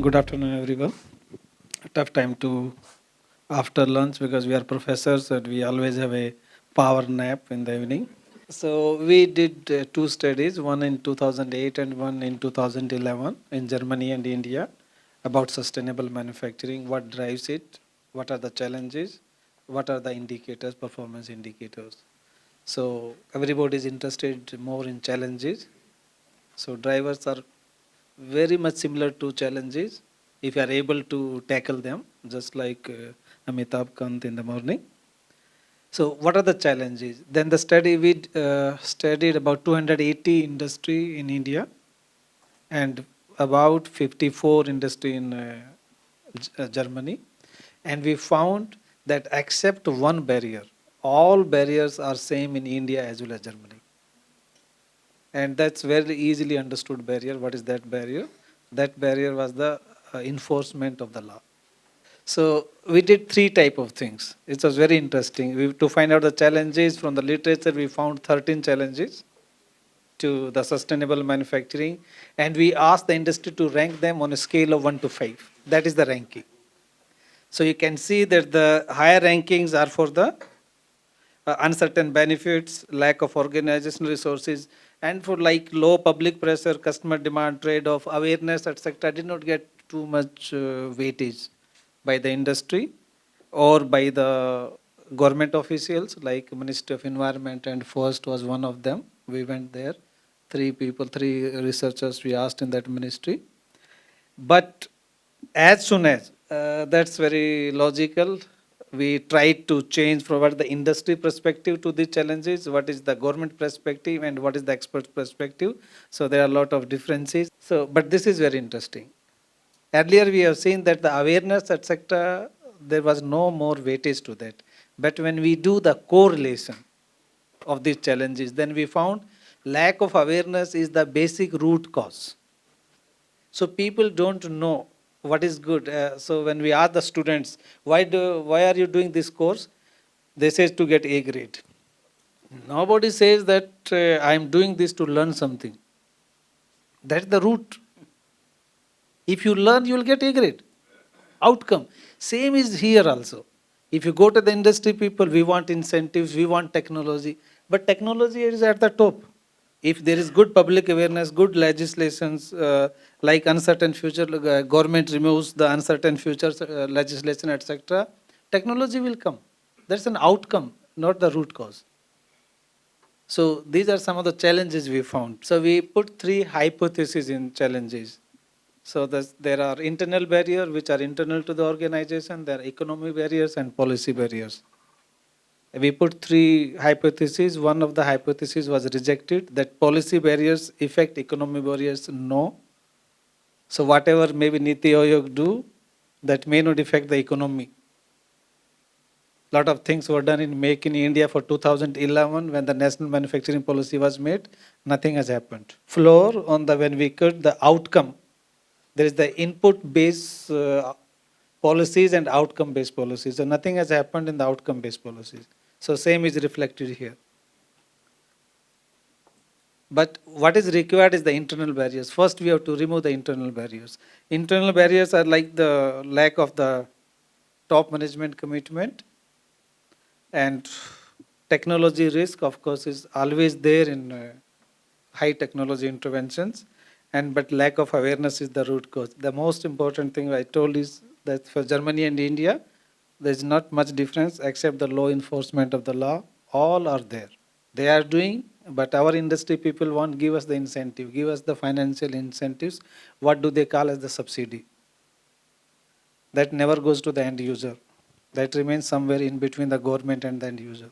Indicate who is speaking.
Speaker 1: Good afternoon, everyone. A tough time to after lunch because we are professors and we always have a power nap in the evening. So we did two studies, one in 2008 and one in 2011 in Germany and India about sustainable manufacturing, what drives it, what are the challenges, what are the indicators, performance indicators. So everybody is interested more in challenges. So drivers are very much similar to challenges if you are able to tackle them, just like Amitabh Kant in the morning. So, what are the challenges? Then the study we studied about 280 industry in India and about 54 industry in Germany, and we found that except one barrier, all barriers are same in India as well as Germany. And that's very easily understood barrier. What is that barrier? That barrier was the enforcement of the law. So we did three type of things. It was very interesting. To find out the challenges from the literature, we found 13 challenges to the sustainable manufacturing, and we asked the industry to rank them on a scale of 1 to 5. That is the ranking. So you can see that the higher rankings are for the uncertain benefits, lack of organizational resources, and for like low public pressure, customer demand, trade-off, awareness, etc. did not get too much weightage by the industry or by the government officials like Ministry of Environment and Forest was one of them. We went there, three researchers we asked in that ministry. But as soon as that's very logical, we tried to change from what the industry perspective to the challenges, what is the government perspective and what is the expert perspective. So there are a lot of differences. So, but this is very interesting. Earlier we have seen that the awareness, etc., there was no more weightage to that. But when we do the correlation of these challenges, then we found lack of awareness is the basic root cause. So people don't know what is good. So when we ask the students, why are you doing this course? They say to get A grade. Nobody says that I am doing this to learn something. That's the root. If you learn, you will get A grade. Outcome. Same is here also. If you go to the industry people, we want incentives, we want technology. But technology is at the top. If there is good public awareness, good legislations, like uncertain future, government removes the uncertain future legislation, etc., technology will come. That's an outcome, not the root cause. So these are some of the challenges we found. So we put three hypotheses in challenges. So there are internal barriers which are internal to the organization, there are economic barriers and policy barriers. We put three hypotheses. One of the hypotheses was rejected, that policy barriers affect economic barriers. No. So whatever maybe Niti Aayog do, that may not affect the economy. Lot of things were done in Make in India for 2011 when the national manufacturing policy was made. Nothing has happened. Floor on the when we cut the outcome, there is the input-based policies and outcome-based policies. So nothing has happened in the outcome-based policies. So same is reflected here. But what is required is the internal barriers. First, we have to remove the internal barriers. Internal barriers are like the lack of the top management commitment, and technology risk, of course, is always there in high technology interventions. And but lack of awareness is the root cause. The most important thing I told is that for Germany and India, there is not much difference except the law enforcement of the law. All are there. They are doing, but our industry people won't give us the incentive, give us the financial incentives. What do they call as the subsidy? That never goes to the end user. That remains somewhere in between the government and the end user.